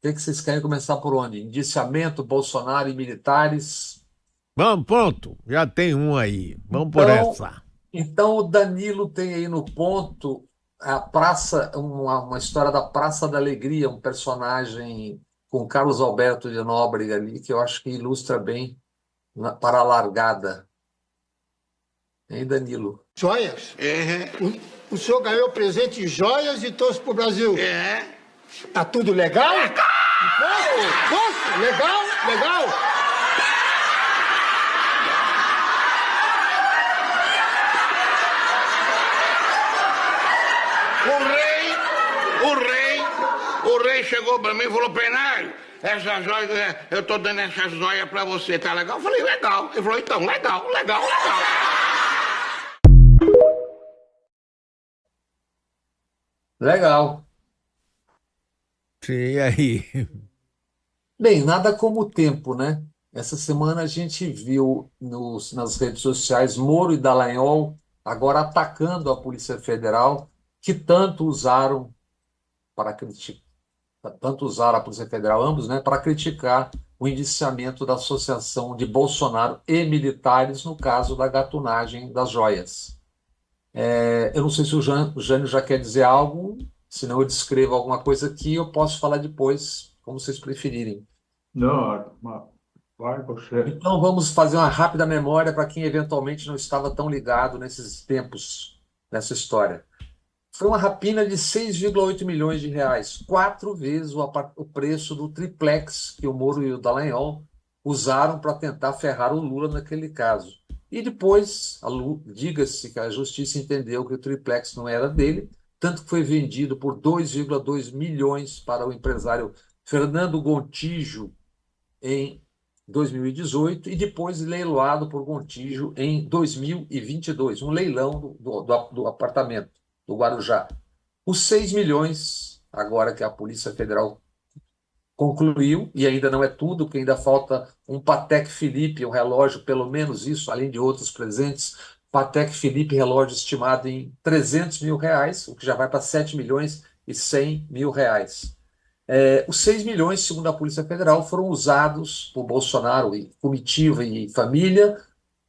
que vocês querem começar por onde? Indiciamento, Bolsonaro e militares. Vamos, pronto. Já tem um aí. Vamos por Então, essa. então o Danilo tem aí no ponto a praça, uma história da Praça da Alegria, um personagem com Carlos Alberto de Nóbrega ali, que eu acho que ilustra bem para a largada. Hein, Danilo? Joias? É, O senhor ganhou presente em joias e trouxe pro Brasil. é. Tá tudo legal? Posso? Legal? Legal? O rei chegou pra mim e falou, Penário, essa joia, eu tô dando essa joia pra você, tá legal? Eu falei, legal. Ele falou, então, legal, legal, legal. Legal. Sim, e aí? Bem, nada como o tempo, né? Essa semana a gente viu nas redes sociais Moro e Dallagnol agora atacando a Polícia Federal, que tanto usaram para criticar, tanto usaram a Polícia Federal, ambos, né, para criticar o indiciamento da associação de Bolsonaro e militares no caso da gatunagem das joias. Eu não sei se o Jânio já quer dizer algo, senão eu descrevo alguma coisa aqui, eu posso falar depois, como vocês preferirem. Não, vai você. Então vamos fazer uma rápida memória para quem eventualmente não estava tão ligado nesses tempos, nessa história. Foi uma rapina de 6,8 milhões de reais, quatro vezes o preço do triplex que o Moro e o Dallagnol usaram para tentar ferrar o Lula naquele caso. E depois, diga-se que a justiça entendeu que o triplex não era dele, tanto que foi vendido por 2,2 milhões para o empresário Fernando Gontijo em 2018 e depois leiloado por Gontijo em 2022, um leilão do apartamento do Guarujá. Os 6 milhões, agora que a Polícia Federal concluiu, e ainda não é tudo, porque ainda falta um Patek Philippe, um relógio, pelo menos isso, além de outros presentes, Patek Philippe, relógio estimado em 300 mil reais, o que já vai para 7 milhões e 100 mil reais. Os 6 milhões, segundo a Polícia Federal, foram usados por Bolsonaro e comitiva e família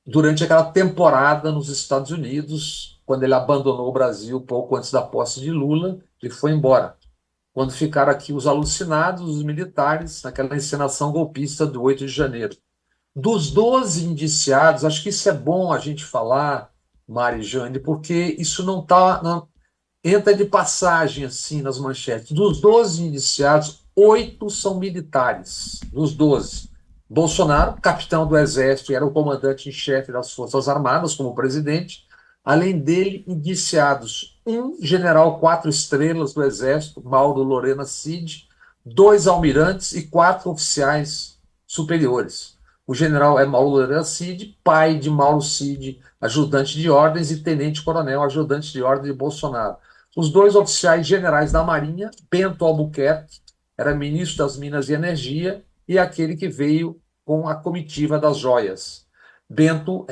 durante aquela temporada nos Estados Unidos, quando ele abandonou o Brasil pouco antes da posse de Lula e foi embora. Quando ficaram aqui os alucinados, os militares, naquela encenação golpista do 8 de janeiro. Dos 12 indiciados, acho que isso é bom a gente falar, Mari e Jane, porque isso não está entra de passagem assim nas manchetes. Dos 12 indiciados, 8 são militares. Dos 12. Bolsonaro, capitão do Exército, era o comandante em chefe das Forças Armadas, como presidente. Além dele, indiciados um general 4 estrelas do Exército, Mauro Lorena Cid, 2 almirantes e 4 oficiais superiores. O general é Mauro Lorena Cid, pai de Mauro Cid, ajudante de ordens, e tenente-coronel, ajudante de ordem de Bolsonaro. Os 2 oficiais generais da Marinha, Bento Albuquerque, era ministro das Minas e Energia, e aquele que veio com a comitiva das joias. Bento,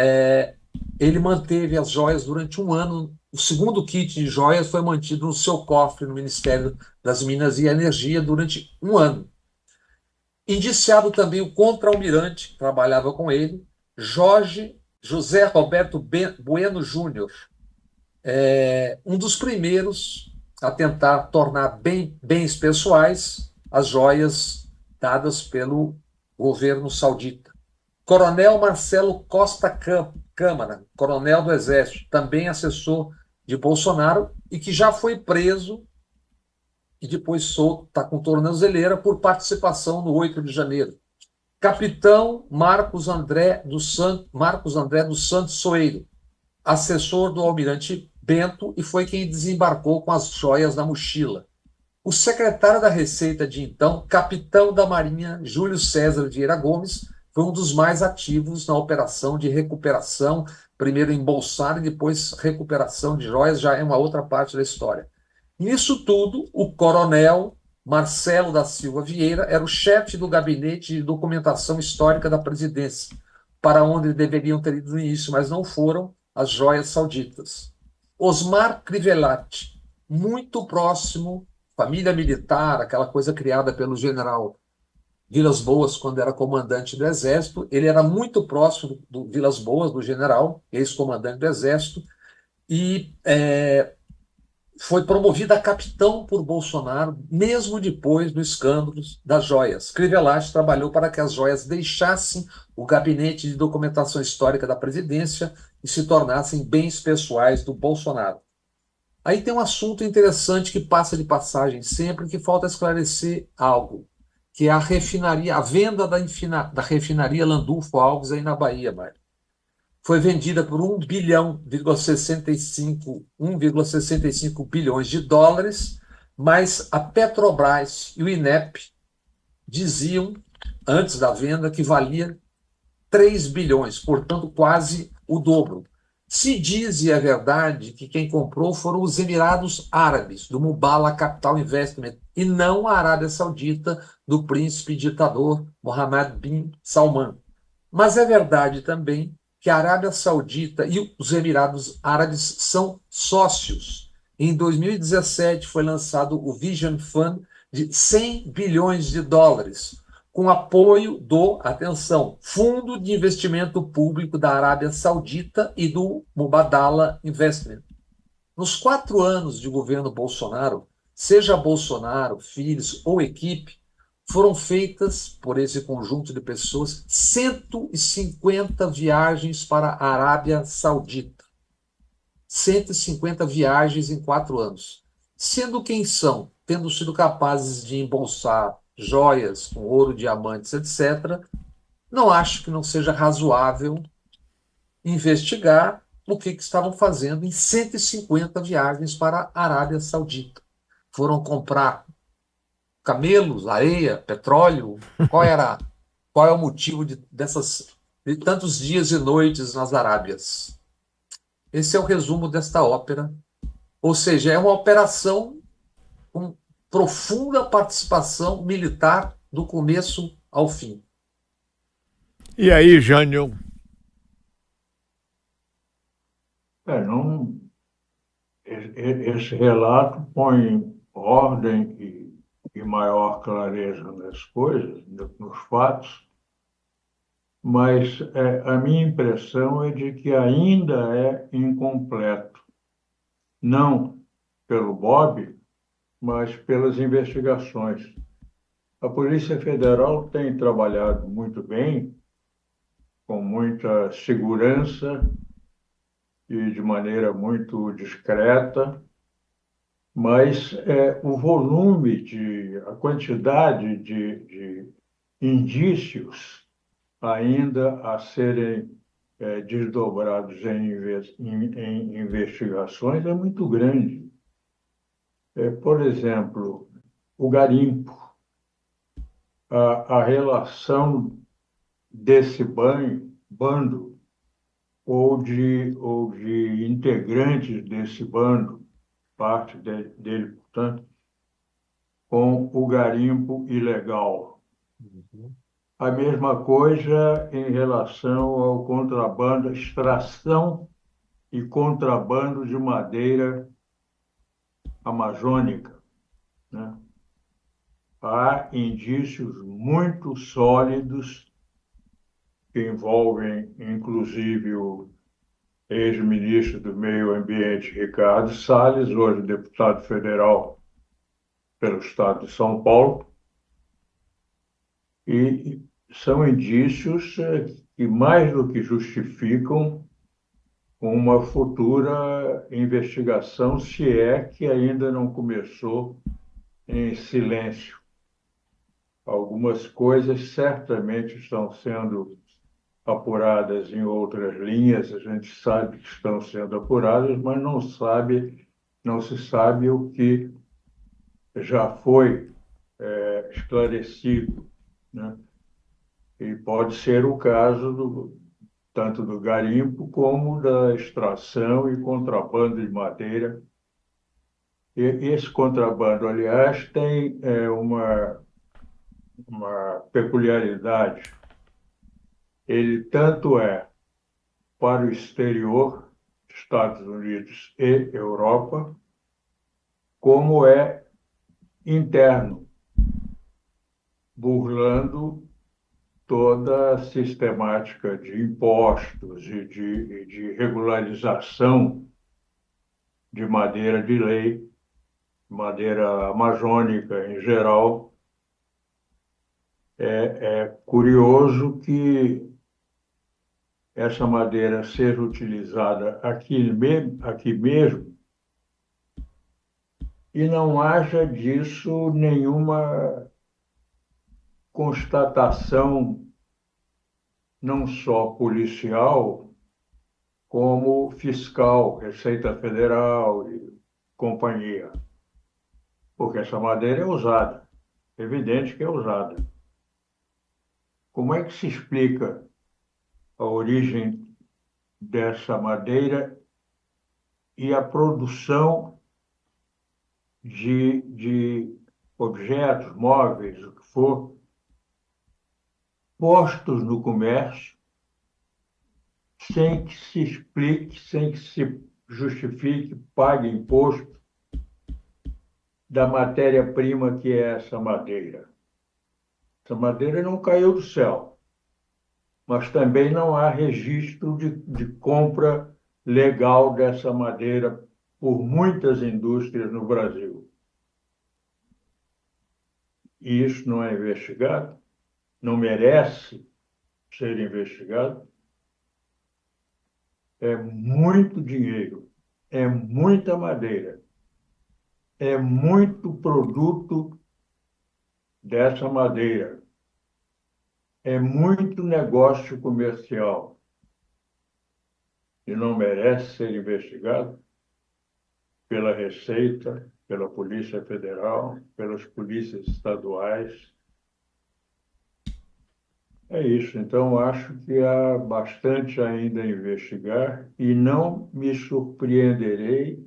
ele manteve as joias durante um ano. O segundo kit de joias foi mantido no seu cofre no Ministério das Minas e Energia durante um ano. Indiciado também o contra-almirante, que trabalhava com ele, Jorge José Roberto Bueno Júnior, um dos primeiros a tentar tornar bens pessoais as joias dadas pelo governo saudita. Coronel Marcelo Costa Câmara, coronel do Exército, também assessor de Bolsonaro e que já foi preso e depois solto, está com tornozeleira por participação no 8 de janeiro. Capitão Marcos André dos Santos Soeiro, assessor do almirante Bento, e foi quem desembarcou com as joias na mochila. O secretário da Receita de então, capitão da Marinha, Júlio César Vieira Gomes, foi um dos mais ativos na operação de recuperação, primeiro embolsar e depois recuperação de joias, já é uma outra parte da história. Nisso tudo, o coronel Marcelo da Silva Vieira era o chefe do gabinete de documentação histórica da presidência, para onde deveriam ter ido no início, mas não foram, as joias sauditas. Osmar Crivellati, muito próximo, família militar, aquela coisa criada pelo general Vilas Boas quando era comandante do Exército. Ele era muito próximo do Vilas Boas, do general, ex-comandante do Exército, e foi promovido a capitão por Bolsonaro, mesmo depois do escândalo das joias. Crivellati trabalhou para que as joias deixassem o gabinete de documentação histórica da presidência e se tornassem bens pessoais do Bolsonaro. Aí tem um assunto interessante que passa de passagem sempre, que falta esclarecer algo, que é a refinaria, a venda da refinaria Landulfo Alves aí na Bahia, Mário. Foi vendida por 1,65 bilhões de dólares, mas a Petrobras e o INEP diziam, antes da venda, que valia 3 bilhões, portanto, quase o dobro. Se diz, e é verdade, que quem comprou foram os Emirados Árabes, do Mubala Capital Investment, e não a Arábia Saudita, do príncipe ditador Mohammed bin Salman. Mas é verdade também que a Arábia Saudita e os Emirados Árabes são sócios. Em 2017 foi lançado o Vision Fund de 100 bilhões de dólares, com apoio do, atenção, Fundo de Investimento Público da Arábia Saudita e do Mubadala Investment. Nos 4 anos de governo Bolsonaro, seja Bolsonaro, filhos ou equipe, foram feitas por esse conjunto de pessoas 150 viagens para a Arábia Saudita. 150 viagens em 4 anos. Sendo quem são, tendo sido capazes de embolsar joias com ouro, diamantes, etc., não acho que não seja razoável investigar o que estavam fazendo em 150 viagens para a Arábia Saudita. Foram comprar camelos, areia, petróleo? Qual é o motivo de tantos dias e noites nas Arábias? Esse é o resumo desta ópera. Ou seja, é uma operação com profunda participação militar do começo ao fim. E aí, Jânio? Esse relato põe ordem e maior clareza nas coisas, nos fatos, mas a minha impressão é de que ainda é incompleto, não pelo Bob, mas pelas investigações. A Polícia Federal tem trabalhado muito bem, com muita segurança e de maneira muito discreta, mas o volume, a quantidade de indícios ainda a serem desdobrados em investigações é muito grande. Por exemplo, o garimpo, a relação desse bando ou de integrantes desse bando, parte dele, portanto, com o garimpo ilegal. A mesma coisa em relação ao contrabando, extração e contrabando de madeira amazônica, né? Há indícios muito sólidos que envolvem, inclusive, o ex-ministro do Meio Ambiente, Ricardo Salles, hoje deputado federal pelo estado de São Paulo, e são indícios que mais do que justificam uma futura investigação, se é que ainda não começou em silêncio. Algumas coisas certamente estão sendo apuradas em outras linhas, a gente sabe que estão sendo apuradas, mas não se sabe o que já foi esclarecido, né? E pode ser o caso tanto do garimpo como da extração e contrabando de madeira. E esse contrabando, aliás, tem uma peculiaridade. Ele tanto é para o exterior, Estados Unidos e Europa, como é interno, burlando toda a sistemática de impostos e de regularização de madeira de lei, madeira amazônica em geral. É curioso que essa madeira seja utilizada aqui mesmo e não haja disso nenhuma constatação, não só policial, como fiscal, Receita Federal e companhia. Porque essa madeira é usada, evidente que é usada. Como é que se explica a origem dessa madeira e a produção de objetos, móveis, o que for, postos no comércio, sem que se explique, sem que se justifique, pague imposto da matéria-prima que é essa madeira? Essa madeira não caiu do céu, mas também não há registro de compra legal dessa madeira por muitas indústrias no Brasil. E isso não é investigado? Não merece ser investigado? É muito dinheiro, é muita madeira, é muito produto dessa madeira, é muito negócio comercial e não merece ser investigado pela Receita, pela Polícia Federal, pelas polícias estaduais. É isso. Então, acho que há bastante ainda a investigar e não me surpreenderei,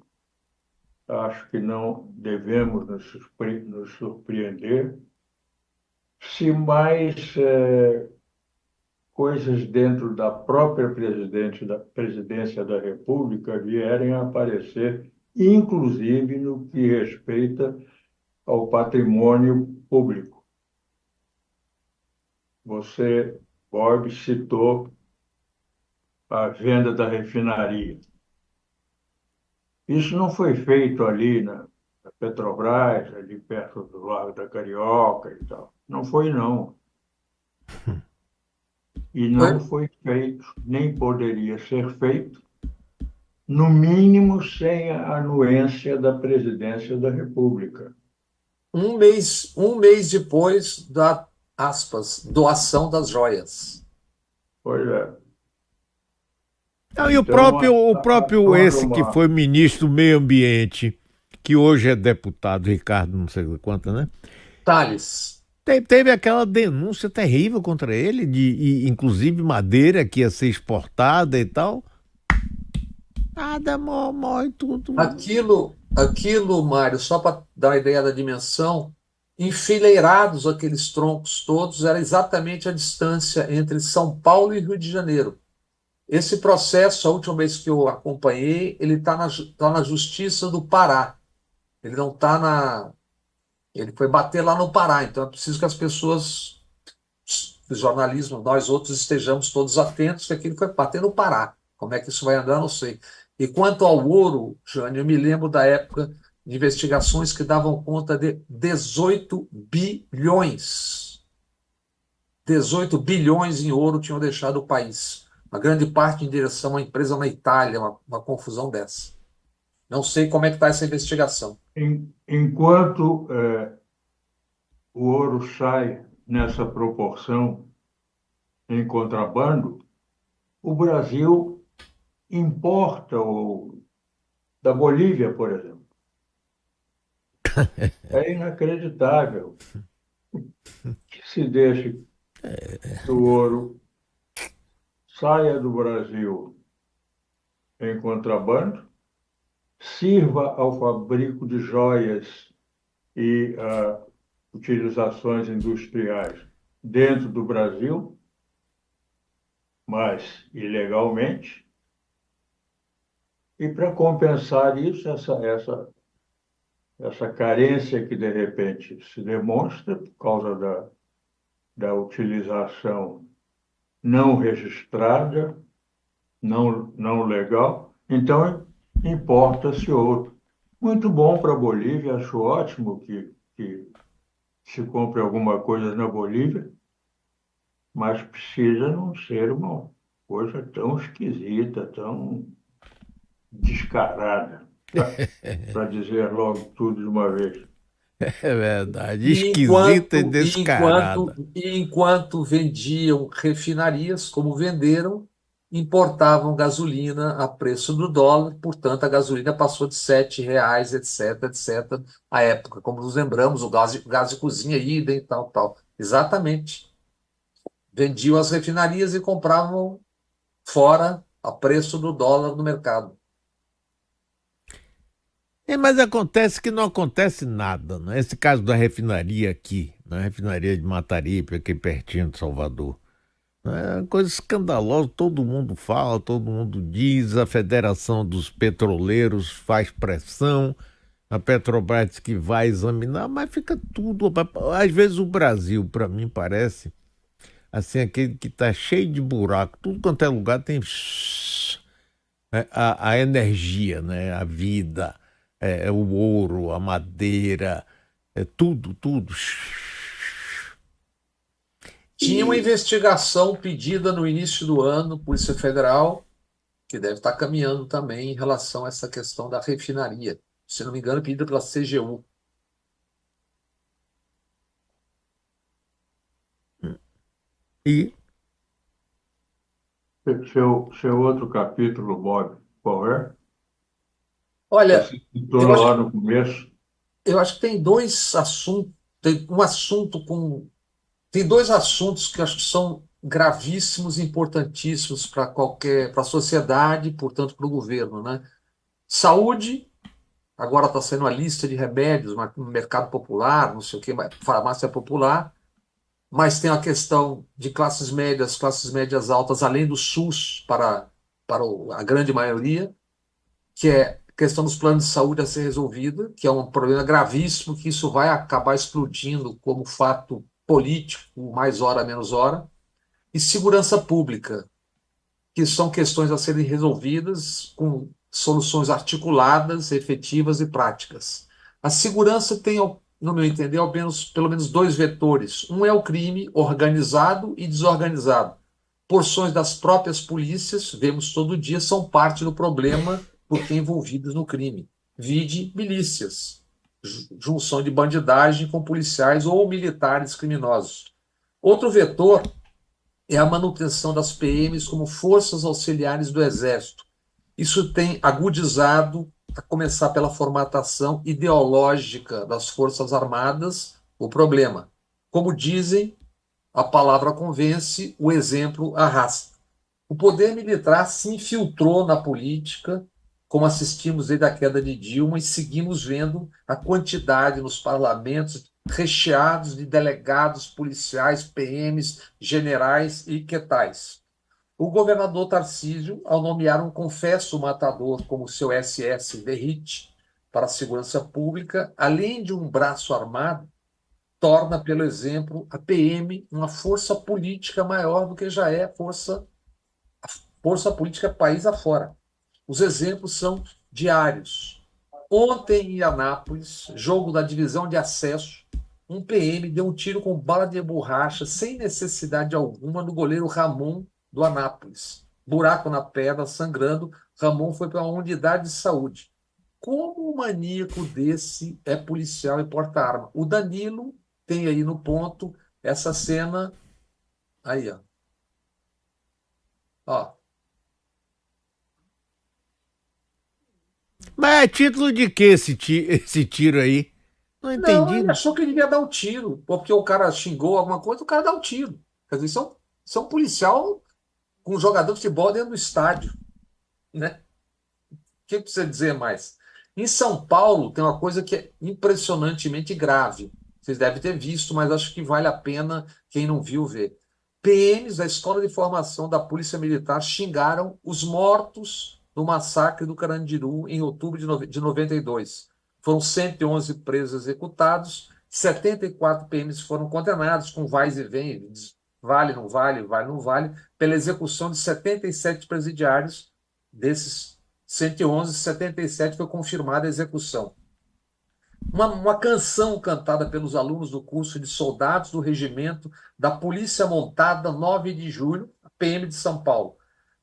acho que não devemos nos surpreender, se mais coisas dentro da própria presidência da República vierem a aparecer, inclusive no que respeita ao patrimônio público. Você, Bob, citou a venda da refinaria. Isso não foi feito ali na Petrobras, ali perto do Largo da Carioca e tal. Não foi, não. E não foi feito, nem poderia ser feito, no mínimo sem a anuência da presidência da República. Um mês depois da, aspas, doação das joias. Pois é. Não, e o Então, próprio esse que foi ministro do Meio Ambiente, que hoje é deputado, Ricardo, não sei quanto, né? Salles. Teve aquela denúncia terrível contra ele, inclusive madeira que ia ser exportada e tal. Nada, morre tudo. Aquilo, Mário, só para dar uma ideia da dimensão, enfileirados aqueles troncos todos, era exatamente a distância entre São Paulo e Rio de Janeiro. Esse processo, a última vez que eu acompanhei, ele está na Justiça do Pará. Ele não está na. Ele foi bater lá no Pará, então é preciso que as pessoas, o jornalismo, nós outros, estejamos todos atentos que aquilo foi bater no Pará. Como é que isso vai andar, não sei. E quanto ao ouro, Jânio, eu me lembro da época de investigações que davam conta de 18 bilhões. 18 bilhões em ouro tinham deixado o país. Uma grande parte em direção a uma empresa na Itália, uma confusão dessa. Não sei como é que está essa investigação. Enquanto o ouro sai nessa proporção em contrabando, o Brasil importa ouro da Bolívia, por exemplo. É inacreditável que se deixe que o ouro saia do Brasil em contrabando, sirva ao fabrico de joias e utilizações industriais dentro do Brasil, mas ilegalmente. E para compensar isso, essa essa carência que, de repente, se demonstra por causa da utilização não registrada, não legal, então importa-se outro. Muito bom para a Bolívia, acho ótimo que se compre alguma coisa na Bolívia, mas precisa não ser uma coisa tão esquisita, tão descarada, para dizer logo tudo de uma vez. É verdade. E Esquisita e enquanto, e enquanto, descarada. e enquanto vendiam refinarias, como venderam, importavam gasolina a preço do dólar, portanto, a gasolina passou de R$ 7, etc, etc, à época. Como nos lembramos, o gás de cozinha, idem, tal, tal. Exatamente. Vendiam as refinarias e compravam fora a preço do dólar no mercado. Mas acontece que não acontece nada, né? Esse caso da refinaria aqui, na refinaria de Mataripe, aqui pertinho de Salvador. É uma coisa escandalosa, todo mundo fala, todo mundo diz, a Federação dos Petroleiros faz pressão, a Petrobras diz que vai examinar, mas fica tudo. Às vezes o Brasil, para mim, parece assim, aquele que está cheio de buraco, tudo quanto é lugar tem a energia, né? A vida, o ouro, a madeira, tudo, tudo. Tinha uma E investigação pedida no início do ano, Polícia Federal, que deve estar caminhando também em relação a essa questão da refinaria. Se não me engano, pedida pela CGU. E Seu outro capítulo, Bob, qual é? Olha, Você citou eu lá acho, no começo. eu acho que tem dois assuntos, tem dois assuntos que eu acho que são gravíssimos e importantíssimos para a sociedade, e, portanto, para o governo, né? Saúde, agora está saindo a lista de remédios no mercado popular, não sei o que, farmácia popular. Mas tem a questão de classes médias altas, além do SUS a grande maioria, que é a questão dos planos de saúde a ser resolvida, que é um problema gravíssimo, que isso vai acabar explodindo como fato político, mais hora menos hora, e segurança pública, que são questões a serem resolvidas com soluções articuladas, efetivas e práticas. A segurança tem, no meu entender, pelo menos dois vetores. Um é o crime organizado e desorganizado. Porções das próprias polícias, vemos todo dia, são parte do problema porque envolvidas no crime. Vide milícias, junção de bandidagem com policiais ou militares criminosos. Outro vetor é a manutenção das PMs como forças auxiliares do Exército. Isso tem agudizado, a começar pela formatação ideológica das Forças Armadas, o problema. Como dizem, a palavra convence, o exemplo arrasta. O poder militar se infiltrou na política, como assistimos desde a queda de Dilma, e seguimos vendo a quantidade nos parlamentos recheados de delegados policiais, PMs, generais e que tais. O governador Tarcísio, ao nomear um confesso matador como seu SS Derrite para a segurança pública, além de um braço armado, torna, pelo exemplo, a PM uma força política maior do que já é força política país afora. Os exemplos são diários. Ontem, em Anápolis, jogo da divisão de acesso, um PM deu um tiro com bala de borracha, sem necessidade alguma, no goleiro Ramon do Anápolis. Buraco na perna, sangrando. Ramon foi para uma unidade de saúde. Como um maníaco desse é policial e porta arma? O Danilo tem aí no ponto essa cena. Aí, ó. Ó. mas é título de quê esse tiro aí? Não Não, ele entendi. achou que ele devia dar um tiro, porque o cara xingou alguma coisa, o cara dá um tiro. Quer dizer, são policial com um jogador de futebol dentro do estádio, né? O que precisa dizer mais? Em São Paulo tem uma coisa que é impressionantemente grave. Vocês devem ter visto, mas acho que vale a pena quem não viu ver. PMs da Escola de Formação da Polícia Militar xingaram os mortos do massacre do Carandiru em outubro de 92. Foram 111 presos executados, 74 PMs foram condenados, com vais e vem, vale, não vale, vale, não vale, pela execução de 77 presidiários. Desses 111, 77 foi confirmada a execução. Uma canção cantada pelos alunos do curso de soldados do regimento da Polícia Montada, 9 de julho, PM de São Paulo.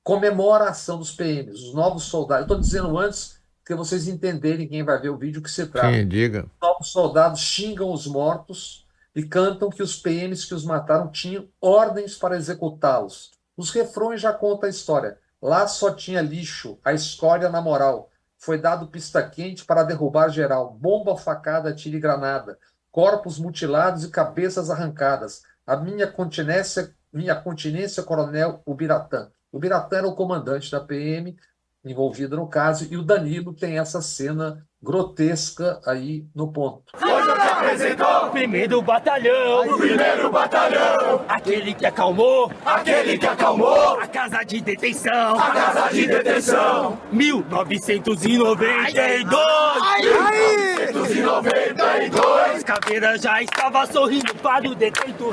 Comemora a ação dos PMs, os novos soldados. Estou dizendo antes que vocês entenderem, quem vai ver o vídeo, que se trata. Sim, diga. Os novos soldados xingam os mortos e cantam que os PMs que os mataram tinham ordens para executá-los. Os refrões já contam a história. Lá só tinha lixo, a escória na moral. Foi dado pista quente para derrubar geral. Bomba, facada, tiro e granada. Corpos mutilados e cabeças arrancadas. A minha continência, coronel Ubiratã. Ubiratã era o comandante da PM envolvido no caso, e o Danilo tem essa cena grotesca aí no ponto. Hoje eu te apresento o primeiro batalhão, aquele que acalmou a casa de detenção, 1992, Caveira já estava sorrindo para o detentor,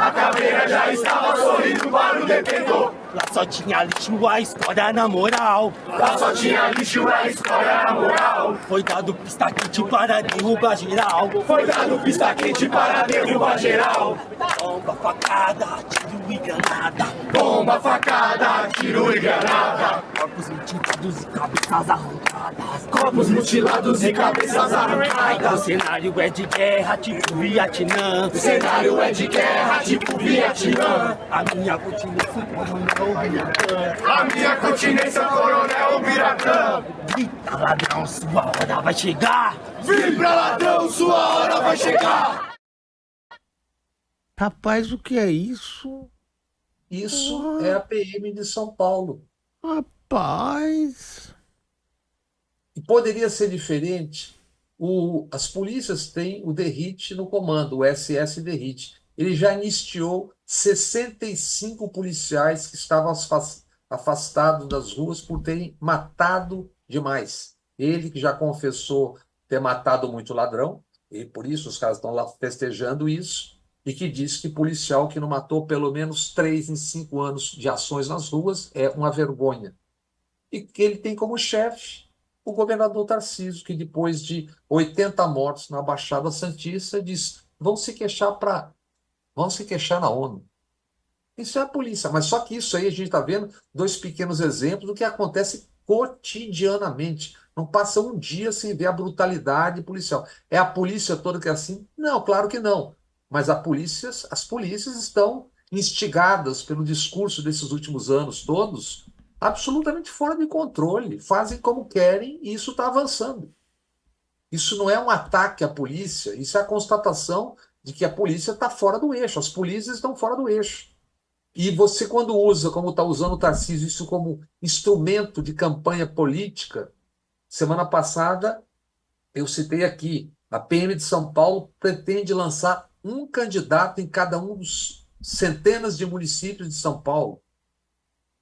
lá só tinha lixo, a escória na moral, foi dado pista quente para derrubar geral, bomba, facada, tiro e granada, corpos mutilados e cabeças arrancadas, o cenário é de guerra tipo Vietnã, a minha continência, coronel Ubiratã, grita ladrão, sua hora vai chegar, Rapaz, o que é isso? Isso é a PM de São Paulo. Rapaz. E poderia ser diferente. As polícias têm o DERIT no comando, o SS DERIT. Ele já anistiou 65 policiais que estavam afastados das ruas por terem matado demais. Ele que já confessou ter matado muito ladrão, e por isso os caras estão lá festejando isso, e que diz que policial que não matou pelo menos 3 em 5 anos de ações nas ruas é uma vergonha. E que ele tem como chefe o governador Tarcísio, que depois de 80 mortos na Baixada Santista, diz: vão se queixar na ONU. Isso é a polícia. Mas só que isso aí a gente está vendo 2 pequenos exemplos do que acontece cotidianamente. Não passa um dia sem ver a brutalidade policial. É a polícia toda que é assim? Não, claro que não. Mas as polícias estão instigadas pelo discurso desses últimos anos todos, absolutamente fora de controle, fazem como querem e isso está avançando. Isso não é um ataque à polícia, isso é a constatação de que a polícia está fora do eixo, as polícias estão fora do eixo. E você, quando usa, como está usando o Tarcísio, isso como instrumento de campanha política, semana passada eu citei aqui, a PM de São Paulo pretende lançar um candidato em cada um dos centenas de municípios de São Paulo.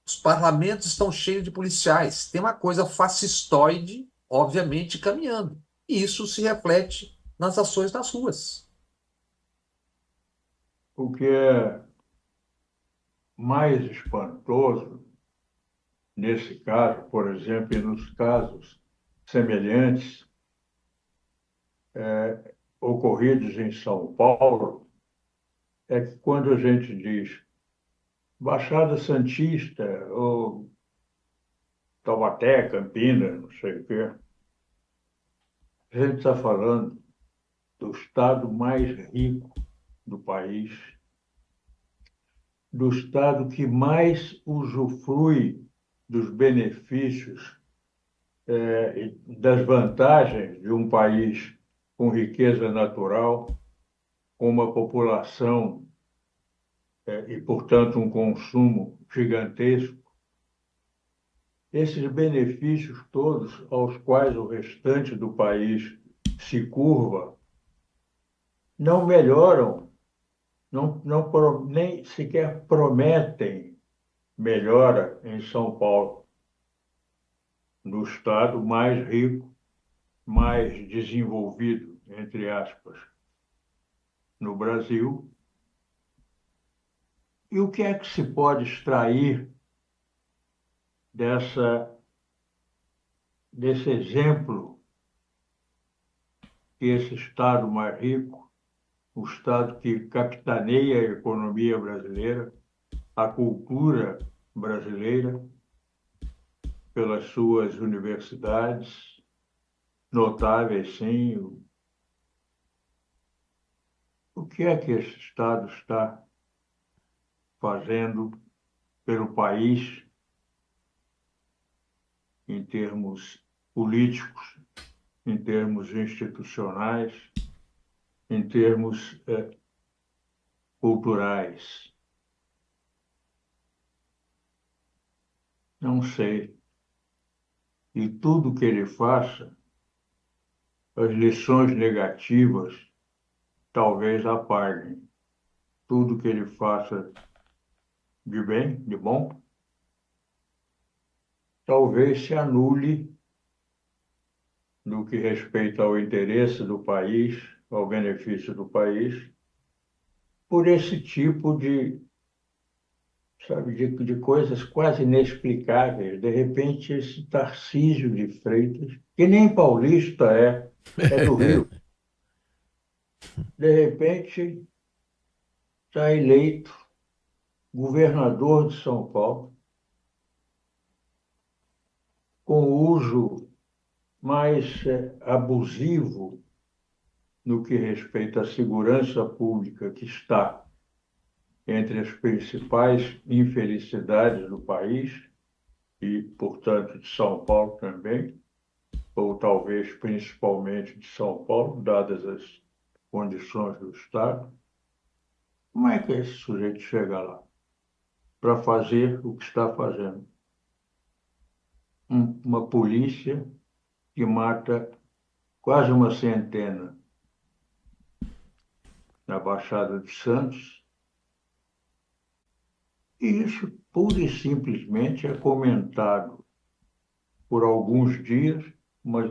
Os parlamentos estão cheios de policiais. Tem uma coisa fascistoide, obviamente, caminhando. E isso se reflete nas ações nas ruas. O que é mais espantoso nesse caso, por exemplo, e nos casos semelhantes ocorridos em São Paulo, é que quando a gente diz Baixada Santista ou Taubaté, Campinas, não sei o quê, a gente está falando do estado mais rico do país, do estado que mais usufrui dos benefícios e das vantagens de um país com riqueza natural, com uma população e, portanto, um consumo gigantesco. Esses benefícios todos aos quais o restante do país se curva não melhoram, nem sequer prometem melhora em São Paulo, no estado mais rico mais desenvolvido, entre aspas, no Brasil. E o que é que se pode extrair desse exemplo que esse Estado mais rico, o Estado que capitaneia a economia brasileira, a cultura brasileira, pelas suas universidades, notáveis, sim. O que é que esse Estado está fazendo pelo país em termos políticos, em termos institucionais, em termos culturais? Não sei. E tudo que ele faça, as lições negativas talvez apaguem. Tudo que ele faça de bem, de bom, talvez se anule no que respeita ao interesse do país, ao benefício do país, por esse tipo de, sabe, de coisas quase inexplicáveis. De repente, esse Tarcísio de Freitas, que nem paulista é do Rio, de repente está eleito governador de São Paulo, com o uso mais abusivo no que respeita à segurança pública, que está entre as principais infelicidades do país e, portanto, de São Paulo também, ou talvez principalmente de São Paulo, dadas as condições do Estado. Como é que esse sujeito chega lá para fazer o que está fazendo? Uma polícia que mata quase uma centena na Baixada de Santos, e isso pura e simplesmente é comentado por alguns dias,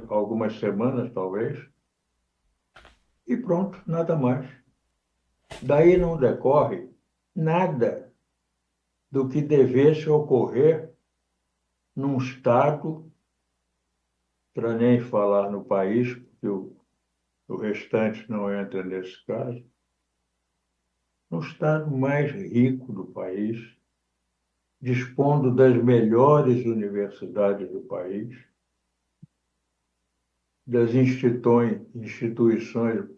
algumas semanas talvez, e pronto, nada mais. Daí não decorre nada do que devesse ocorrer num Estado, para nem falar no país, porque o restante não entra nesse caso, no Estado mais rico do país, dispondo das melhores universidades do país, das instituições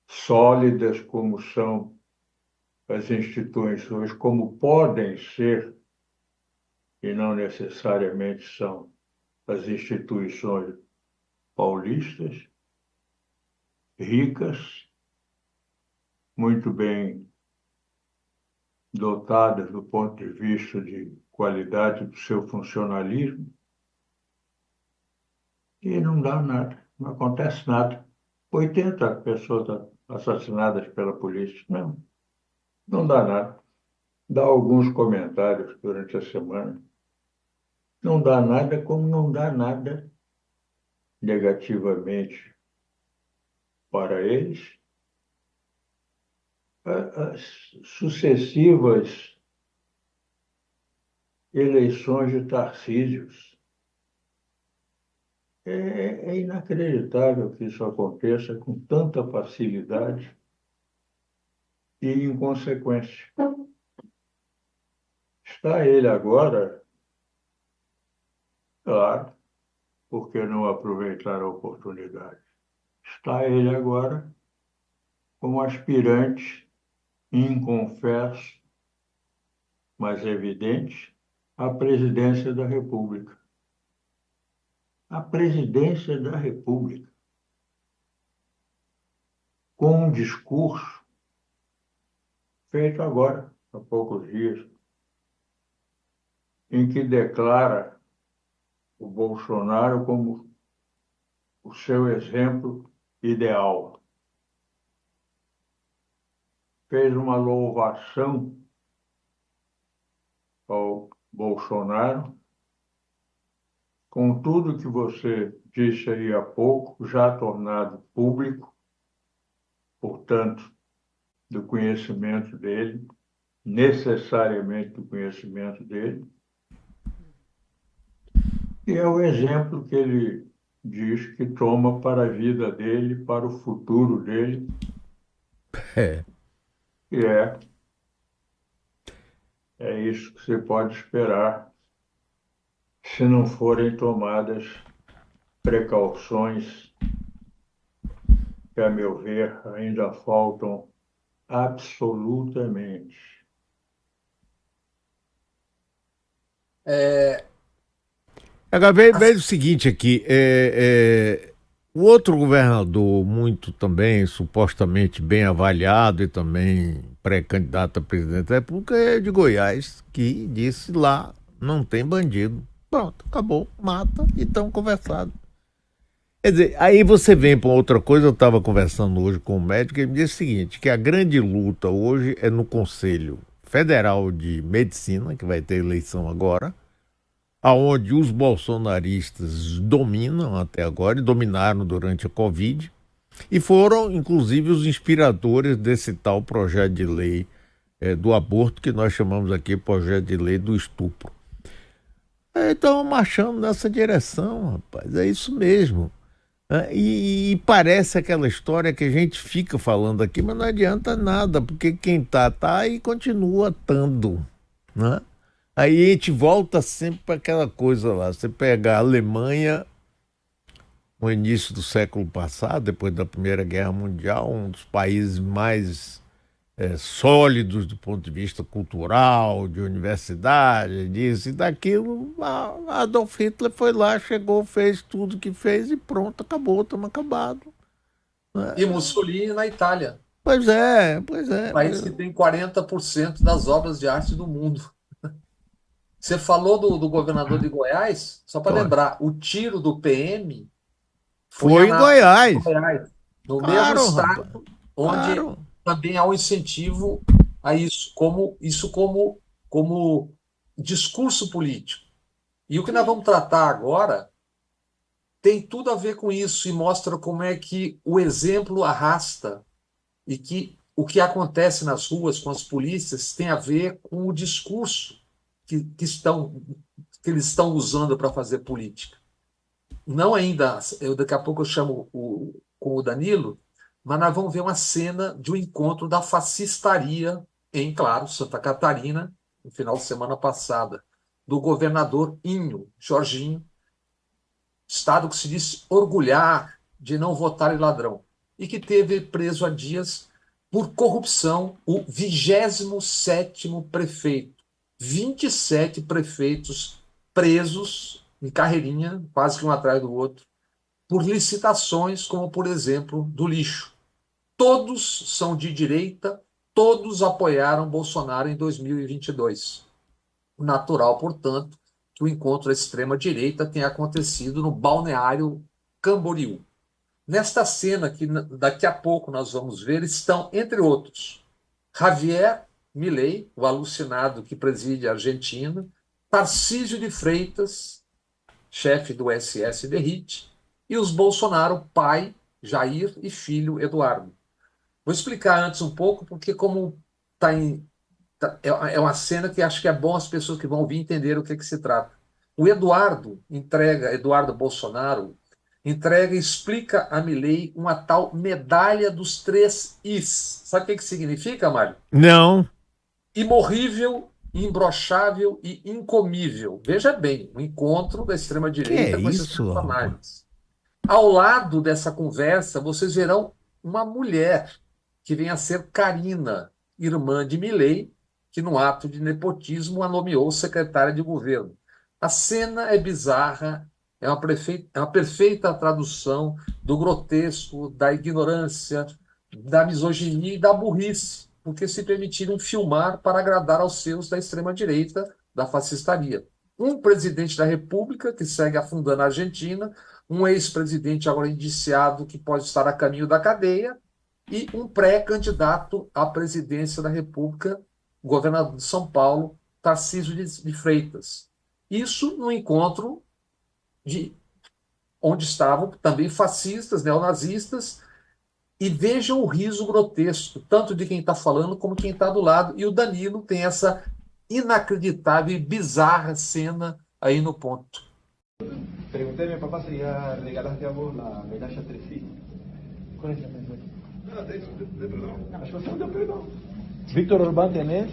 sólidas como são as instituições, como podem ser, e não necessariamente são, as instituições paulistas, ricas, muito bem dotadas do ponto de vista de qualidade do seu funcionalismo, e não dá nada, não acontece nada. 80 pessoas assassinadas pela polícia, não dá nada. Dá alguns comentários durante a semana. Não dá nada, como não dá nada negativamente para eles as sucessivas eleições de Tarcísios. É inacreditável que isso aconteça com tanta facilidade e inconsequência. Está ele agora, claro, por que não aproveitar a oportunidade? Está ele agora como aspirante inconfesso, mas evidente, à presidência da República. A presidência da República, com um discurso feito agora, há poucos dias, em que declara o Bolsonaro como o seu exemplo ideal. Fez uma louvação ao Bolsonaro com tudo que você disse aí há pouco, já tornado público, portanto, do conhecimento dele, necessariamente do conhecimento dele, e é o exemplo que ele diz que toma para a vida dele, para o futuro dele, É. que é isso que você pode esperar se não forem tomadas precauções que, a meu ver, ainda faltam absolutamente. Agora veja o seguinte aqui, o outro governador muito também supostamente bem avaliado e também pré-candidato a presidente da República é de Goiás, que disse lá não tem bandido. Pronto, acabou, mata e estão conversados. Quer dizer, aí você vem para outra coisa, eu estava conversando hoje com um médico e ele me disse o seguinte, que a grande luta hoje é no Conselho Federal de Medicina, que vai ter eleição agora, aonde os bolsonaristas dominam até agora e dominaram durante a Covid e foram, inclusive, os inspiradores desse tal projeto de lei do aborto que nós chamamos aqui projeto de lei do estupro. Estão marchando nessa direção, rapaz, é isso mesmo. E parece aquela história que a gente fica falando aqui, mas não adianta nada, porque quem tá e continua estando, né? Aí a gente volta sempre para aquela coisa lá. Você pega a Alemanha, no início do século passado, depois da Primeira Guerra Mundial, um dos países mais sólidos do ponto de vista cultural, de universidade, disso e daquilo. Adolf Hitler foi lá, chegou, fez tudo que fez e pronto, acabou, estamos acabados. E Mussolini na Itália, Pois é. país que tem 40% das obras de arte do mundo. Você falou do governador de Goiás, só para lembrar, o tiro do PM Foi em Goiás. No Claro, mesmo estado, rapaz. onde Claro. também há um incentivo a isso, como discurso político. E o que nós vamos tratar agora tem tudo a ver com isso e mostra como é que o exemplo arrasta e que o que acontece nas ruas com as polícias tem a ver com o discurso que eles estão usando para fazer política. Não ainda, daqui a pouco eu chamo com o Danilo, mas nós vamos ver uma cena de um encontro da fascistaria em, claro, Santa Catarina, no final de semana passada, do governador Inho, Jorginho, estado que se diz orgulhar de não votar em ladrão, e que teve preso há dias por corrupção o 27º prefeito. 27 prefeitos presos em carreirinha, quase que um atrás do outro, por licitações, como, por exemplo, do lixo. Todos são de direita, todos apoiaram Bolsonaro em 2022. Natural, portanto, que o encontro da extrema-direita tenha acontecido no Balneário Camboriú. Nesta cena, que daqui a pouco nós vamos ver, estão, entre outros, Javier Milei, o alucinado que preside a Argentina, Tarcísio de Freitas, chefe do SS-Derrite, e os Bolsonaro, pai, Jair, e filho, Eduardo. Vou explicar antes um pouco, porque como é uma cena que acho que é bom as pessoas que vão ouvir entender o que se trata. O Eduardo Bolsonaro, entrega e explica a Milei uma tal medalha dos 3 Is. Sabe o que significa, Mário? Não. Imorrível, imbrochável e incomível. Veja bem, um encontro da extrema-direita com esses personagens. Ao lado dessa conversa, vocês verão uma mulher que vem a ser Karina, irmã de Milei, que, num ato de nepotismo, a nomeou secretária de governo. A cena é bizarra, é uma perfeita tradução do grotesco, da ignorância, da misoginia e da burrice, porque se permitiram filmar para agradar aos seus da extrema-direita, da fascistaria. Um presidente da República, que segue afundando a Argentina, um ex-presidente agora indiciado que pode estar a caminho da cadeia, e um pré-candidato à presidência da República, governador de São Paulo, Tarcísio de Freitas. Isso no encontro de onde estavam também fascistas, neonazistas, e vejam o riso grotesco, tanto de quem está falando como quem está do lado. E o Danilo tem essa inacreditável e bizarra cena aí no ponto. Pregunté a mi papá si ya regalaste a vos la medalla Trefil. ¿Cuál es la medalla? Yo soy perdón. Víctor Orbán tenés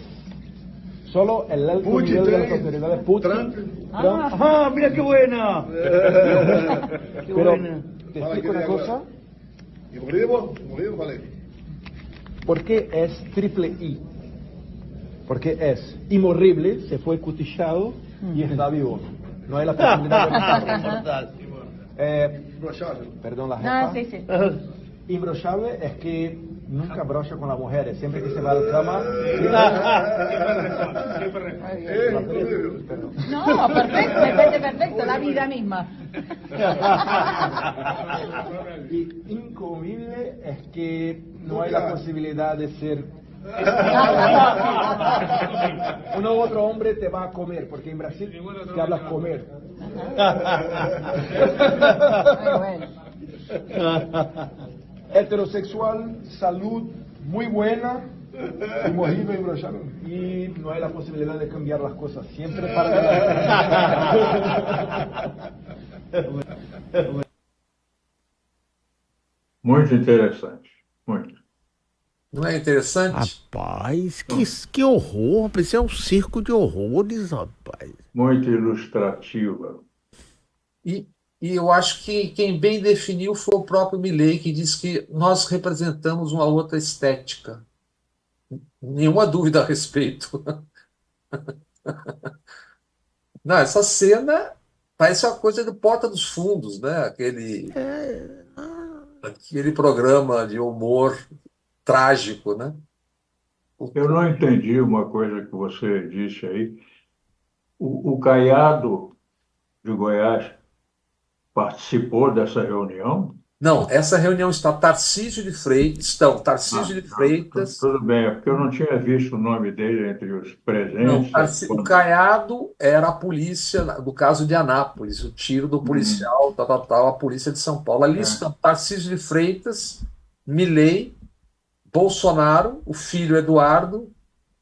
solo el alto Putin nivel de las tenés. autoridades. Putin. Trump. Ah, mira qué buena. Qué Pero buena. te explico una cosa. ¿Y murió, vale? ¿Por qué es triple I? Porque es inmorrible, se fue cutillado y está vivo. No hay la posibilidad de... perdón la jefa. No, sí, sí. Imbrocable es que nunca brocha con las mujeres. Siempre que se va a la cama... Perdón. No, perfecto, me parece perfecto, la vida misma. Y incomible es que no hay la posibilidad de ser... uno u otro hombre te va a comer, porque en Brasil te hablas comer. Muy bueno. Heterosexual, salud muy buena, inmorrible, imbrocable, y no hay la posibilidad de cambiar las cosas, siempre para... Muito interessante, muito. Não é interessante? Rapaz, que horror. Isso é um circo de horrores, rapaz. Muito ilustrativa. E eu acho que quem bem definiu foi o próprio Milei, que diz que nós representamos uma outra estética. Nenhuma dúvida a respeito. Não, essa cena parece uma coisa do Porta dos Fundos, né? Aquele programa de humor trágico, né? Eu não entendi uma coisa que você disse aí. O Caiado de Goiás participou dessa reunião? Não, essa reunião está Tarcísio de Freitas, Tudo bem, é porque eu não tinha visto o nome dele entre os não, presentes. o Caiado era a polícia, do caso de Anápolis, o tiro do policial, a polícia de São Paulo. Ali estão Tarcísio de Freitas, Milei, Bolsonaro, o filho Eduardo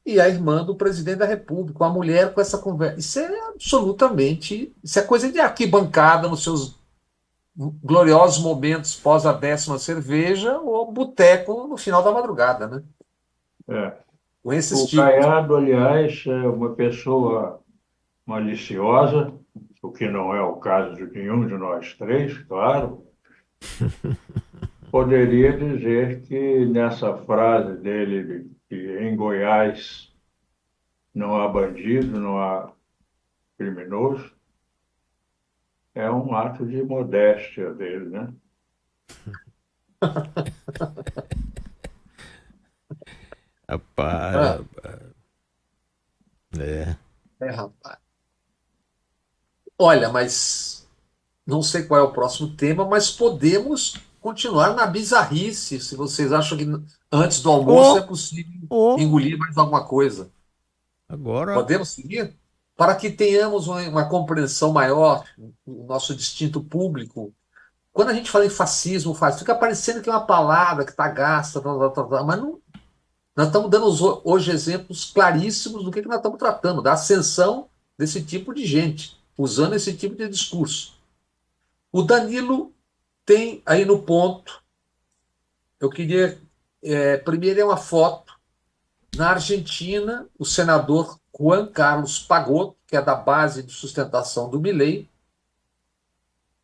e a irmã do presidente da República, uma mulher com essa conversa. Isso é absolutamente, isso é coisa de arquibancada nos seus gloriosos momentos pós a 10ª cerveja ou boteco no final da madrugada, né? Com esses O tipos. Caiado, aliás, é uma pessoa maliciosa, o que não é o caso de nenhum de nós três, claro. Poderia dizer que nessa frase dele, que em Goiás não há bandido, não há criminoso, é um ato de modéstia dele, né? Rapaz. Rapaz. Olha, mas não sei qual é o próximo tema, mas podemos continuar na bizarrice, se vocês acham que antes do almoço é possível engolir mais alguma coisa. Agora. Podemos seguir? Para que tenhamos uma compreensão maior do nosso distinto público. Quando a gente fala em fascismo, fica parecendo que é uma palavra que está gasta, mas não, nós estamos dando hoje exemplos claríssimos do que nós estamos tratando, da ascensão desse tipo de gente, usando esse tipo de discurso. O Danilo tem aí no ponto, eu queria, primeiro é uma foto, na Argentina, o senador Juan Carlos Pagotto, que é da base de sustentação do Milei,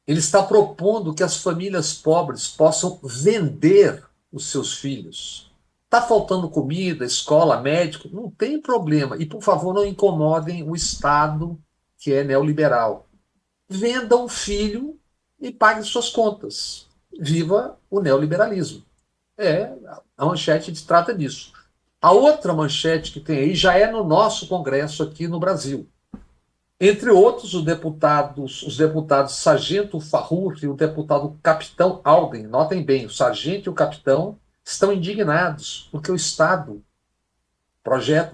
ele está propondo que as famílias pobres possam vender os seus filhos. Está faltando comida, escola, médico, não tem problema. E, por favor, não incomodem o Estado, que é neoliberal. Venda um filho e pague suas contas. Viva o neoliberalismo. A manchete trata disso. A outra manchete que tem aí já é no nosso Congresso aqui no Brasil. Entre outros, os deputados Sargento Farrur e o deputado Capitão Alden, notem bem, o sargento e o capitão estão indignados porque o Estado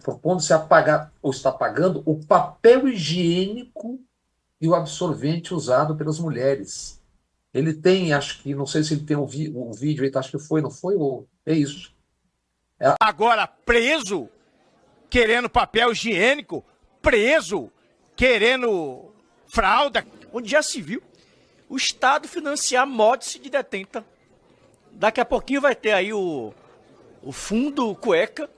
propondo-se a pagar, ou está pagando, o papel higiênico e o absorvente usado pelas mulheres. Ele tem, acho que, não sei se ele tem o vídeo aí, acho que foi, não foi? Ou, é isso. Agora, preso, querendo papel higiênico, preso, querendo fralda, onde já se viu o Estado financiar mods de detenta. Daqui a pouquinho vai ter aí o fundo cueca.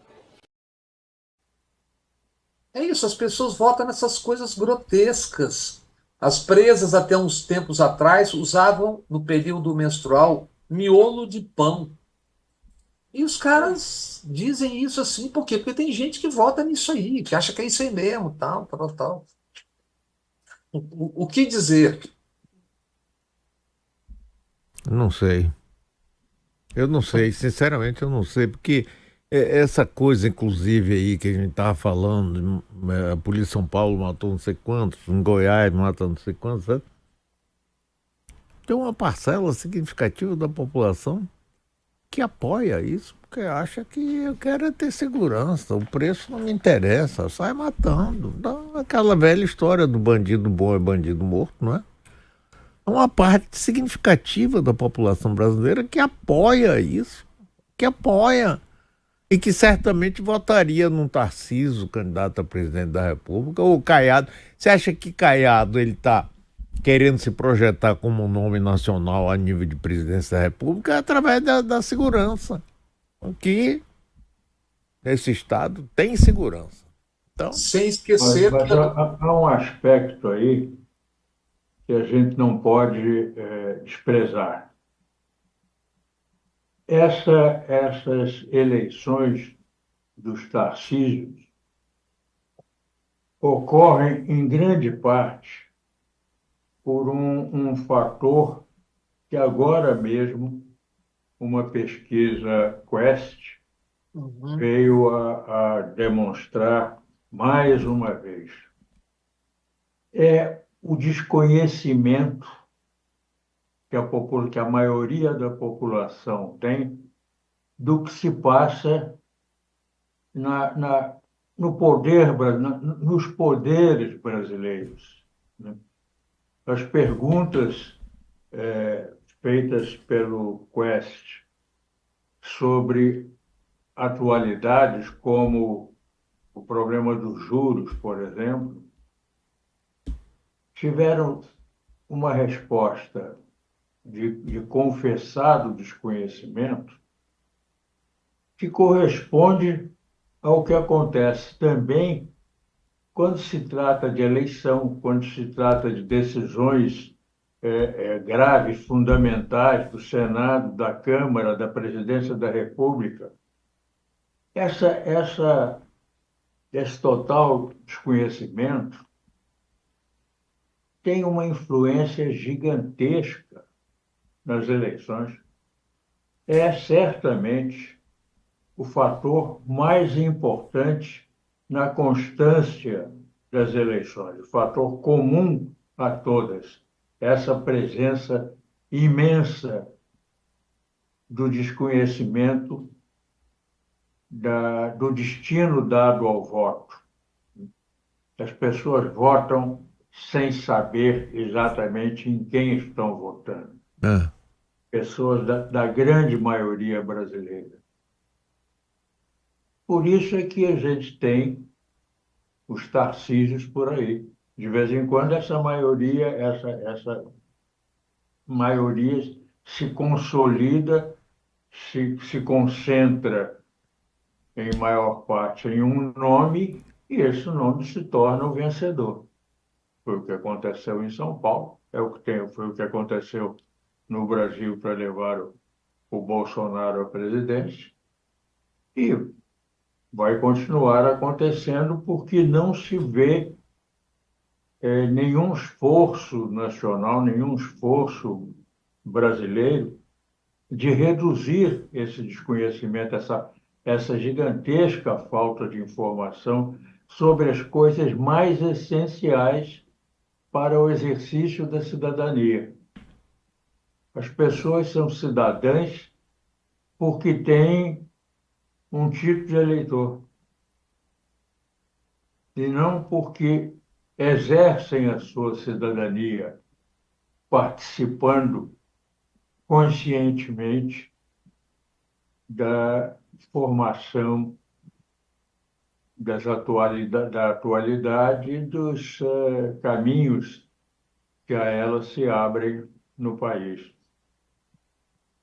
É isso, as pessoas votam nessas coisas grotescas. As presas, até uns tempos atrás, usavam, no período menstrual, miolo de pão. E os caras dizem isso assim, por quê? Porque tem gente que vota nisso aí, que acha que é isso aí mesmo, tal, tal, tal. O que dizer? Não sei. Eu não sei, sinceramente eu não sei, porque essa coisa, inclusive, aí que a gente estava falando, a Polícia de São Paulo matou não sei quantos, em Goiás mata não sei quantos, sabe? Tem uma parcela significativa da população que apoia isso, porque acha que eu quero é ter segurança, o preço não me interessa, sai matando. Dá aquela velha história do bandido bom é bandido morto, não é? É uma parte significativa da população brasileira que apoia isso, que apoia e que certamente votaria num Tarcísio, candidato a presidente da República, ou Caiado. Você acha que Caiado ele está querendo se projetar como um nome nacional a nível de presidência da República através da segurança, que esse Estado tem segurança. Então, Sem esquecer Mas que há um aspecto aí que a gente não pode desprezar. Essas eleições dos Tarcísios ocorrem, em grande parte, por um fator que agora mesmo uma pesquisa Quest veio a demonstrar mais uma vez. É o desconhecimento que a maioria da população tem do que se passa no poder, nos poderes brasileiros, né? As perguntas feitas pelo Quest sobre atualidades como o problema dos juros, por exemplo, tiveram uma resposta de confessado desconhecimento que corresponde ao que acontece também quando se trata de eleição, quando se trata de decisões graves, fundamentais do Senado, da Câmara, da Presidência da República. Esse total desconhecimento tem uma influência gigantesca nas eleições. É certamente o fator mais importante na constância das eleições, o fator comum a todas, essa presença imensa do desconhecimento do destino dado ao voto. As pessoas votam sem saber exatamente em quem estão votando. Pessoas da grande maioria brasileira. Por isso é que a gente tem os Tarcísios por aí. De vez em quando essa maioria se consolida, se concentra em maior parte em um nome e esse nome se torna o vencedor. Foi o que aconteceu em São Paulo, foi o que aconteceu no Brasil para levar o Bolsonaro à presidência e vai continuar acontecendo porque não se vê nenhum esforço nacional, nenhum esforço brasileiro de reduzir esse desconhecimento, essa gigantesca falta de informação sobre as coisas mais essenciais para o exercício da cidadania. As pessoas são cidadãs porque têm um título de eleitor e não porque exercem a sua cidadania participando conscientemente da formação da atualidade e dos caminhos que a ela se abrem no país.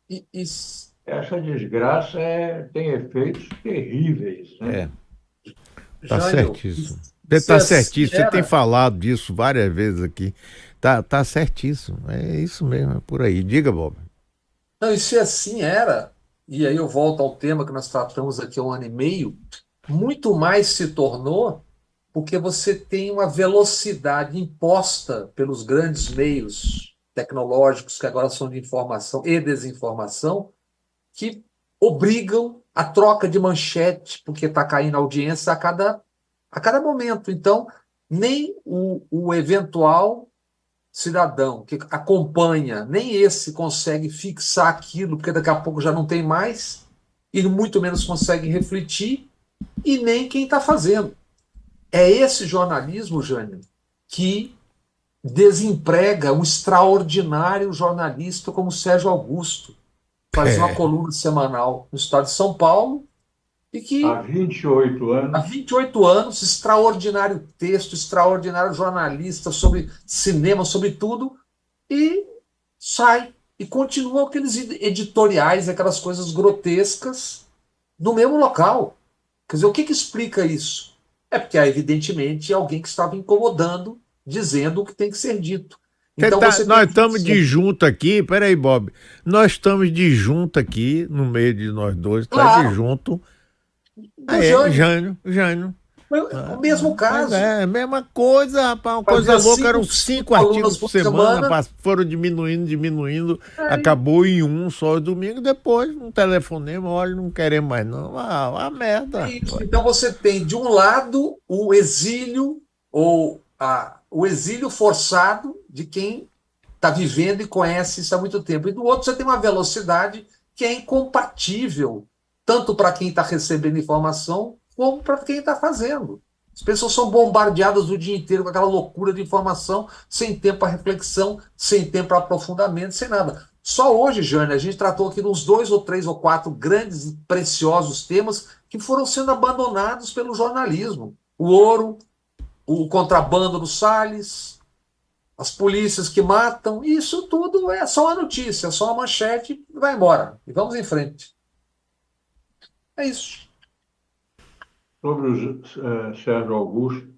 E, e s- Essa desgraça tem efeitos terríveis, né? É, tá Jânio, certíssimo. Você se tá assim certíssimo. Você tem era, falado disso várias vezes aqui. Tá certíssimo. É isso mesmo, é por aí. Diga, Bob. não, e se assim era, e aí eu volto ao tema que nós tratamos aqui há um ano e meio, muito mais se tornou porque você tem uma velocidade imposta pelos grandes meios tecnológicos que agora são de informação e desinformação, que obrigam a troca de manchete, porque está caindo a audiência a cada momento. Então, nem o eventual cidadão que acompanha, nem esse consegue fixar aquilo, porque daqui a pouco já não tem mais, e muito menos consegue refletir, e nem quem está fazendo. É esse jornalismo, Jânio, que desemprega um extraordinário jornalista como Sérgio Augusto, fazia uma É, coluna semanal no estado de São Paulo, e Há que 28 há anos, 28 anos, extraordinário texto, extraordinário jornalista sobre cinema, sobre tudo, e sai. E continua aqueles editoriais, aquelas coisas grotescas no mesmo local. Quer dizer, o que que explica isso? É porque há, evidentemente, alguém que estava incomodando, dizendo o que tem que ser dito. Então você tem a nós estamos função. de junto aqui. Peraí, Bob. Nós estamos de junto aqui, no meio de nós dois, tá de Claro, junto. Ah, do é, Jânio. Jânio. Foi o mesmo Mas caso. é a mesma coisa, rapaz, uma coisa Fazia louca, eram cinco 5 artigos colunas por por semana, semana. foram diminuindo, Aí, acabou em um só domingo, depois um telefonema, olha, não queremos mais não, uma é merda. isso. Então você tem, de um lado, o exílio, ou o exílio forçado de quem está vivendo e conhece isso há muito tempo. E do outro, você tem uma velocidade que é incompatível, tanto para quem está recebendo informação, como para quem está fazendo. As pessoas são bombardeadas o dia inteiro com aquela loucura de informação, sem tempo para reflexão, sem tempo para aprofundamento, sem nada. Só hoje, Jane, a gente tratou aqui de uns 2 ou 3 ou 4 grandes e preciosos temas que foram sendo abandonados pelo jornalismo. O ouro, o contrabando do Salles, as polícias que matam, isso tudo é só uma notícia, é só uma manchete e vai embora. E vamos em frente. É isso. sobre o Sérgio Augusto,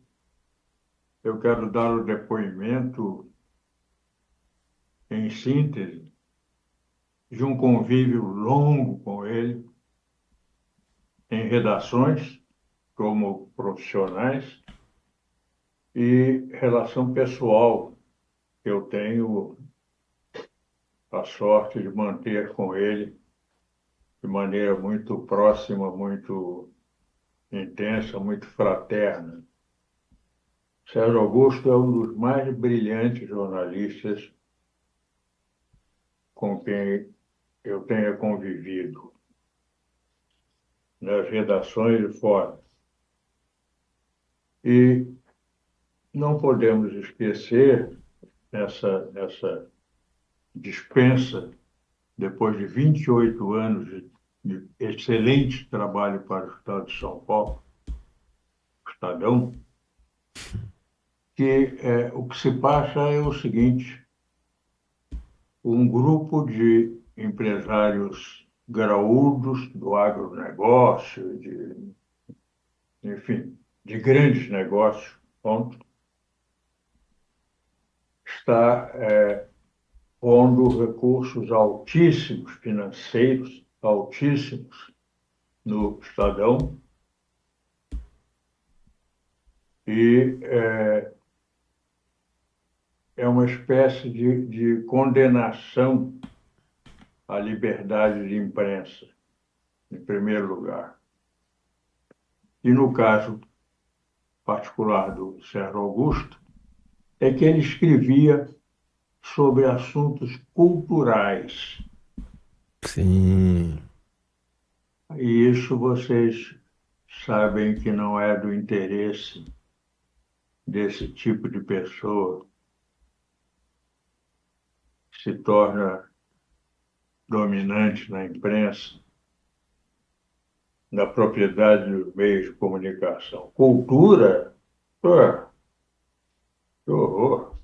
eu quero dar o depoimento, em síntese, de um convívio longo com ele, em redações, como profissionais, e relação pessoal que eu tenho a sorte de manter com ele de maneira muito próxima, muito intensa, muito fraterna. Sérgio Augusto é um dos mais brilhantes jornalistas com quem eu tenha convivido, nas redações e fora. E não podemos esquecer, nessa dispensa, depois de 28 anos de excelente trabalho para o Estado de São Paulo, o Estadão, que o que se passa é o seguinte: um grupo de empresários graúdos do agronegócio, enfim, de grandes negócios, ponto, está pondo recursos altíssimos, financeiros altíssimos, no Estadão, e é uma espécie de condenação à liberdade de imprensa, em primeiro lugar. E no caso particular do Sérgio Augusto, é que ele escrevia sobre assuntos culturais. Sim. E isso vocês sabem que não é do interesse desse tipo de pessoa que se torna dominante na imprensa, na propriedade dos meios de comunicação. Cultura, pô, que horror.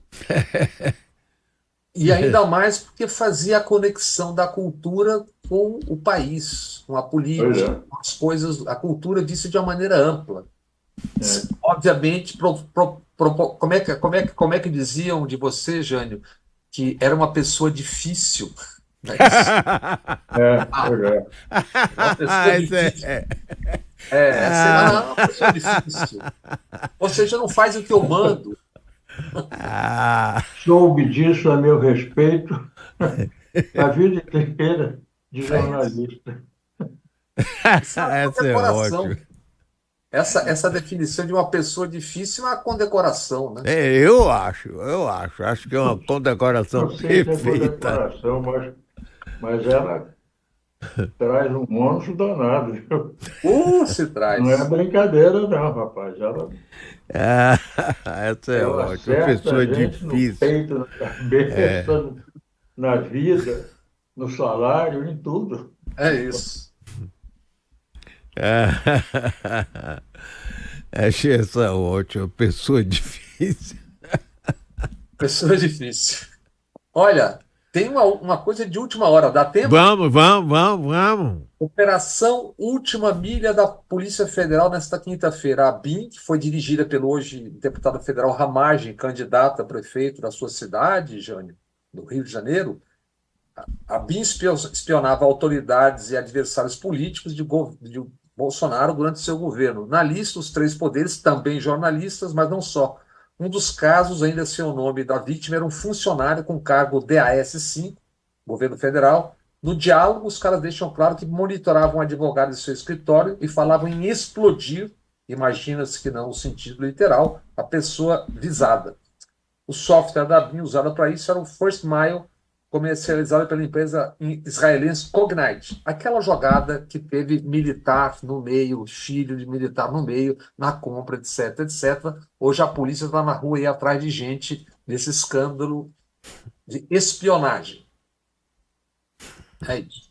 E ainda mais porque fazia a conexão da cultura com o país, com a Pois política, é. com as coisas, a cultura vista de uma maneira ampla. Obviamente, como é que diziam de você, Jânio, que era uma pessoa difícil, né? Pois é. Uma pessoa Isso é- difícil. Sei lá, é uma pessoa difícil. Ou seja, não faz o que eu mando. Soube disso a meu respeito a vida inteira de jornalista. Isso é uma Essa é condecoração. ótima. Essa definição de uma pessoa difícil é uma condecoração, né? Eu acho. Acho que é uma condecoração Não sei se é perfeita. condecoração, mas ela traz um monstro danado, viu? Se traz. Não é brincadeira, não, rapaz. Ela Essa é ótima. acerta Pessoa a gente no difícil. peito, na cabeça, na vida, no salário, em tudo. É isso. Achei essa ótima. Pessoa difícil. Pessoa difícil. Olha, tem uma coisa de última hora. Dá tempo? Vamos. Operação Última Milha da Polícia Federal nesta quinta-feira. A BIM, que foi dirigida pelo hoje deputado federal Ramagem, candidato a prefeito da sua cidade, Jânio, do Rio de Janeiro. A BIM espionava autoridades e adversários políticos de Bolsonaro durante seu governo. Na lista, os 3 poderes, também jornalistas, mas não só. Um dos casos, ainda sem o nome da vítima, era um funcionário com cargo DAS-5, governo federal. No diálogo, os caras deixam claro que monitoravam um advogado em seu escritório e falavam em explodir, imagina-se que não no sentido literal, a pessoa visada. O software da BIM usado para isso era o First Mile, comercializado pela empresa israelense Cognite. Aquela jogada que teve militar no meio, filho de militar no meio, na compra, etc, etc. Hoje a polícia está na rua aí atrás de gente nesse escândalo de espionagem. É isso.